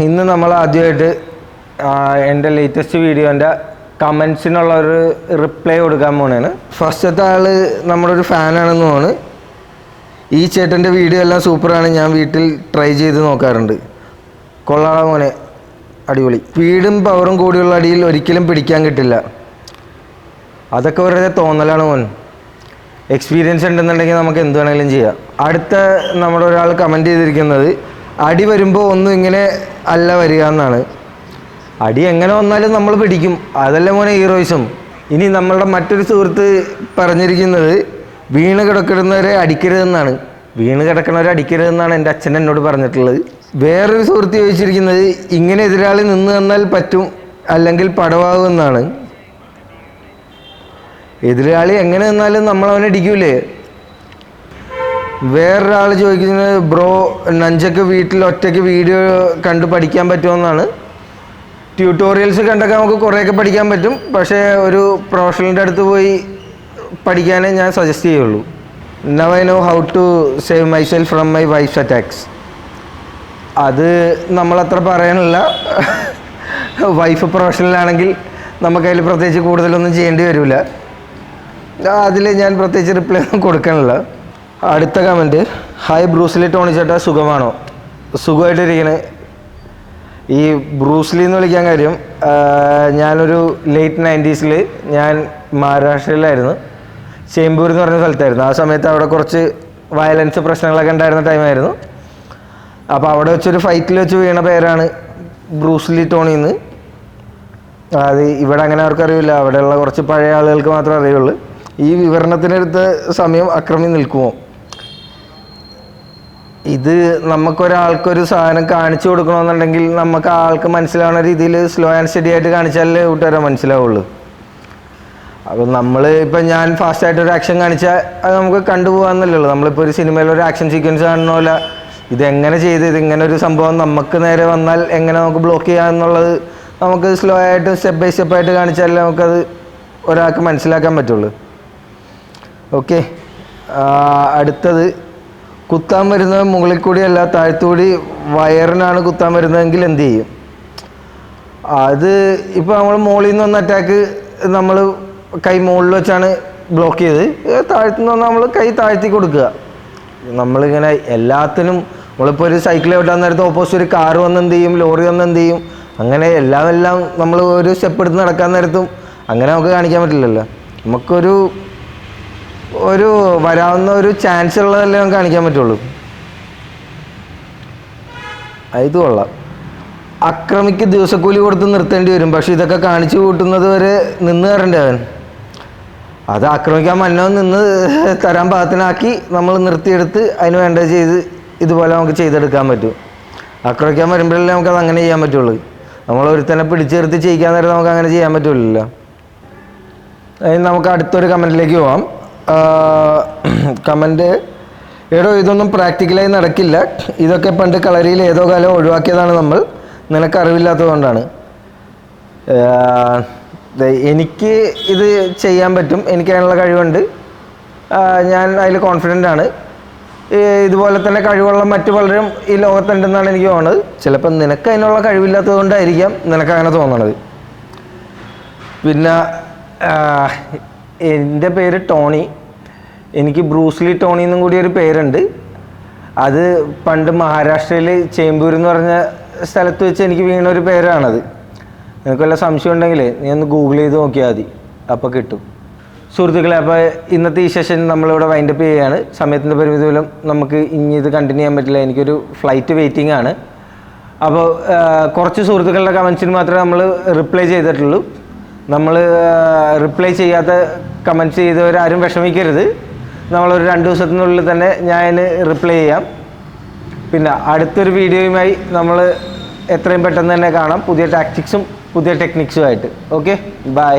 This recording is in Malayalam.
ഇന്ന് നമ്മൾ ആദ്യമായിട്ട് എൻ്റെ ലേറ്റസ്റ്റ് വീഡിയോൻ്റെ കമൻസിനുള്ള ഒരു റിപ്ലൈ കൊടുക്കാൻ പോണേണ്. ഫസ്റ്റത്തെ ആൾ നമ്മുടെ ഒരു ഫാനാണെന്ന് തോന്നുന്നു. ഈ ചേട്ടൻ്റെ വീഡിയോ എല്ലാം സൂപ്പറാണ്, ഞാൻ വീട്ടിൽ ട്രൈ ചെയ്ത് നോക്കാറുണ്ട്. കൊള്ളാള മോനെ, അടിപൊളി. സ്പീഡും പവറും കൂടിയുള്ള അടിയിൽ ഒരിക്കലും പിടിക്കാൻ കിട്ടില്ല. അതൊക്കെ വെറുതെ തോന്നലാണ് മോൻ. എക്സ്പീരിയൻസ് ഉണ്ടെന്നുണ്ടെങ്കിൽ നമുക്ക് എന്ത് വേണമെങ്കിലും ചെയ്യാം. അടുത്ത നമ്മുടെ ഒരാൾ കമൻറ്റ് ചെയ്തിരിക്കുന്നത്, അടി വരുമ്പോൾ ഒന്നും ഇങ്ങനെ അല്ല വരിക എന്നാണ്. അടി എങ്ങനെ വന്നാലും നമ്മൾ പിടിക്കും, അതല്ലേ മോനെ ഹീറോയിസം. ഇനി നമ്മളുടെ മറ്റൊരു സുഹൃത്ത് പറഞ്ഞിരിക്കുന്നത്, വീണ് കിടക്കുന്നവരെ അടിക്കരുതെന്നാണ്. വീണ് കിടക്കുന്നവരെ അടിക്കരുതെന്നാണ് എൻ്റെ അച്ഛൻ എന്നോട് പറഞ്ഞിട്ടുള്ളത്. വേറൊരു സുഹൃത്ത് ചോദിച്ചിരിക്കുന്നത്, ഇങ്ങനെ എതിരാളി നിന്ന് തന്നാൽ പറ്റും, അല്ലെങ്കിൽ പടവാകുമെന്നാണ്. എതിരാളി എങ്ങനെ നിന്നാലും നമ്മളവനെ അടിക്കൂലേ. വേറൊരാൾ ചോദിക്കുന്നത്, ബ്രോ നഞ്ചൊക്കെ വീട്ടിൽ ഒറ്റയ്ക്ക് വീഡിയോ കണ്ട് പഠിക്കാൻ പറ്റുമെന്നാണ്. ട്യൂട്ടോറിയൽസ് കണ്ടൊക്കെ നമുക്ക് കുറേയൊക്കെ പഠിക്കാൻ പറ്റും, പക്ഷേ ഒരു പ്രൊഫഷണലിൻ്റെ അടുത്ത് പോയി പഠിക്കാനേ ഞാൻ സജസ്റ്റ് ചെയ്യുള്ളൂ. Now I know how to save myself from my wife's attacks. അത് നമ്മളത്ര പറയാനില്ല. വൈഫ് പ്രൊഫഷണലാണെങ്കിൽ നമുക്കതിൽ പ്രത്യേകിച്ച് കൂടുതലൊന്നും ചെയ്യേണ്ടി വരില്ല. അതിൽ ഞാൻ പ്രത്യേകിച്ച് റിപ്ലൈ ഒന്നും കൊടുക്കാനില്ല. അടുത്ത കമൻറ്റ്, ഹായ് ബ്രൂസ്ലി ടോണി ചേട്ടാ, സുഖമാണോ? സുഖമായിട്ടിരിക്കണേ. ഈ ബ്രൂസ്ലി എന്ന് വിളിക്കാൻ കാര്യം, ഞാനൊരു ലേറ്റ് 90s ഞാൻ മഹാരാഷ്ട്രയിലായിരുന്നു, ചേമ്പൂർ എന്ന് പറഞ്ഞ സ്ഥലത്തായിരുന്നു. ആ സമയത്ത് അവിടെ കുറച്ച് വയലൻസ് പ്രശ്നങ്ങളൊക്കെ ഉണ്ടായിരുന്ന ടൈമായിരുന്നു. അപ്പോൾ അവിടെ വെച്ചൊരു ഫൈറ്റിൽ വെച്ച് വീണ പേരാണ് ബ്രൂസ്ലി ടോണി എന്ന്. അത് ഇവിടെ അങ്ങനെ ആർക്കറിയില്ല, അവിടെയുള്ള കുറച്ച് പഴയ ആളുകൾക്ക് മാത്രമേ അറിയുള്ളൂ. ഈ വിവരണത്തിനെടുത്ത സമയം അക്രമി നിൽക്കുമോ? ഇത് നമുക്കൊരാൾക്കൊരു സാധനം കാണിച്ചു കൊടുക്കണമെന്നുണ്ടെങ്കിൽ നമുക്ക് ആൾക്ക് മനസ്സിലാവുന്ന രീതിയിൽ സ്ലോ ആൻഡ് സ്റ്റഡി ആയിട്ട് കാണിച്ചാലേ കൂട്ടുകാരെ മനസ്സിലാവുള്ളൂ. അപ്പോൾ ഇപ്പം ഞാൻ ഫാസ്റ്റായിട്ടൊരു ആക്ഷൻ കാണിച്ചാൽ അത് നമുക്ക് കണ്ടുപോകാമെന്നല്ലേ ഉള്ളൂ. നമ്മളിപ്പോൾ ഒരു സിനിമയിലൊരു ആക്ഷൻ സീക്വൻസ് കാണുന്ന പോലെ ഇതെങ്ങനെ ചെയ്ത്, ഇതിങ്ങനെ ഒരു സംഭവം നമുക്ക് നേരെ വന്നാൽ എങ്ങനെ നമുക്ക് ബ്ലോക്ക് ചെയ്യാമെന്നുള്ളത് നമുക്ക് സ്ലോ ആയിട്ട് സ്റ്റെപ്പ് ബൈ സ്റ്റെപ്പായിട്ട് കാണിച്ചാലേ നമുക്കത് ഒരാൾക്ക് മനസ്സിലാക്കാൻ പറ്റുള്ളൂ. ഓക്കെ, അടുത്തത്, കുത്താൻ വരുന്നത് മുകളിൽ കൂടിയല്ല താഴ്ത്തുകൂടി വയറിനാണ് കുത്താൻ വരുന്നതെങ്കിൽ എന്ത് ചെയ്യും? അത് ഇപ്പോൾ നമ്മൾ മുകളിൽ നിന്ന് വന്ന അറ്റാക്ക് നമ്മൾ കൈ മുകളിൽ വെച്ചാണ് ബ്ലോക്ക് ചെയ്ത്, താഴ്ത്തുനിന്ന് വന്നാൽ നമ്മൾ കൈ താഴ്ത്തി കൊടുക്കുക. നമ്മളിങ്ങനെ എല്ലാത്തിനും, നമ്മളിപ്പോൾ ഒരു സൈക്കിൾ ഓട്ടാൻ നേരത്ത് ഓപ്പോസിറ്റ് ഒരു കാറ് വന്ന് എന്ത് ചെയ്യും, ലോറി വന്ന് എന്ത് ചെയ്യും, അങ്ങനെ എല്ലാം നമ്മൾ ഒരു സ്റ്റെപ്പ് എടുത്ത് നടക്കാൻ നേരത്തും അങ്ങനെ നമുക്ക് കാണിക്കാൻ പറ്റില്ലല്ലോ. നമുക്കൊരു വരാവുന്ന ഒരു ചാൻസ് ഉള്ളതല്ലേ നമുക്ക് കാണിക്കാൻ പറ്റുള്ളൂ. ഇത് കൊള്ളാം. അക്രമിക്ക് ദിവസക്കൂലി കൊടുത്ത് നിർത്തേണ്ടി വരും, പക്ഷെ ഇതൊക്കെ കാണിച്ചു കൂട്ടുന്നത് വരെ നിന്ന് തരണ്ടേ അവൻ. അത് ആക്രമിക്കാൻ മന്നോ നിന്ന് തരാൻ പാകത്തിനാക്കി നമ്മൾ നിർത്തിയെടുത്ത് അതിന് വേണ്ടത് ചെയ്ത് ഇതുപോലെ നമുക്ക് ചെയ്തെടുക്കാൻ പറ്റും. ആക്രമിക്കാൻ വരുമ്പോഴല്ലേ നമുക്കത് അങ്ങനെ ചെയ്യാൻ പറ്റുള്ളൂ. നമ്മളൊരുത്തനെ പിടിച്ചെടുത്ത് ചെയ്യിക്കാൻ നേരം നമുക്ക് അങ്ങനെ ചെയ്യാൻ പറ്റില്ലല്ലോ. അതിന് നമുക്ക് അടുത്തൊരു കമൻറ്റിലേക്ക് പോവാം. കമൻറ്റ്, എടോ ഇതൊന്നും പ്രാക്ടിക്കലായി നടക്കില്ല, ഇതൊക്കെ പണ്ട് കളരിയിൽ ഏതോ കാലം ഒഴിവാക്കിയതാണ് നമ്മൾ, നിനക്ക് അറിവില്ലാത്തതുകൊണ്ടാണ്. എനിക്ക് ഇത് ചെയ്യാൻ പറ്റും, എനിക്ക് അതിനുള്ള കഴിവുണ്ട്, ഞാൻ അതിൽ കോൺഫിഡൻ്റ് ആണ്. ഇതുപോലെ തന്നെ കഴിവുള്ള മറ്റു പലരും ഈ ലോകത്തുണ്ടെന്നാണ് എനിക്ക് തോന്നുന്നത്. ചിലപ്പോൾ നിനക്ക് അതിനുള്ള കഴിവില്ലാത്തത് കൊണ്ടായിരിക്കാം നിനക്ക് അങ്ങനെ തോന്നണത്. പിന്നെ എൻ്റെ പേര് ടോണി, എനിക്ക് ബ്രൂസ്ലി ടോണി എന്നും കൂടി ഒരു പേരുണ്ട്. അത് പണ്ട് മഹാരാഷ്ട്രയിൽ ചേമ്പൂർ എന്ന് പറഞ്ഞ സ്ഥലത്ത് വെച്ച് എനിക്ക് വീണൊരു പേരാണത്. നിനക്ക് വല്ല സംശയം ഉണ്ടെങ്കിൽ നീ ഒന്ന് ഗൂഗിൾ ചെയ്ത് നോക്കിയാൽ മതി, അപ്പോൾ കിട്ടും. സുഹൃത്തുക്കളെ, അപ്പോൾ ഇന്നത്തെ ഈ സെഷൻ നമ്മളിവിടെ വൈൻഡപ്പ് ചെയ്യുകയാണ്. സമയത്തിൻ്റെ പരിമിതി മൂലം നമുക്ക് ഇനി ഇത് കണ്ടിന്യൂ ചെയ്യാൻ പറ്റില്ല, എനിക്കൊരു ഫ്ലൈറ്റ് വെയിറ്റിംഗ് ആണ്. അപ്പോൾ കുറച്ച് സുഹൃത്തുക്കളുടെ കമൻസിന് മാത്രമേ നമ്മൾ റിപ്ലൈ ചെയ്തിട്ടുള്ളൂ. നമ്മൾ റിപ്ലൈ ചെയ്യാത്ത കമൻറ്റ്സ് ചെയ്തവരാരും വിഷമിക്കരുത്. നമ്മളൊരു 2 ദിവസത്തിനുള്ളിൽ തന്നെ ഞാൻ റിപ്ലൈ ചെയ്യാം. പിന്നെ അടുത്തൊരു വീഡിയോയുമായി നമ്മൾ എത്രയും പെട്ടെന്ന് തന്നെ കാണാം, പുതിയ ടാക്ടിക്സും പുതിയ ടെക്നിക്സുമായിട്ട്. Okay, by.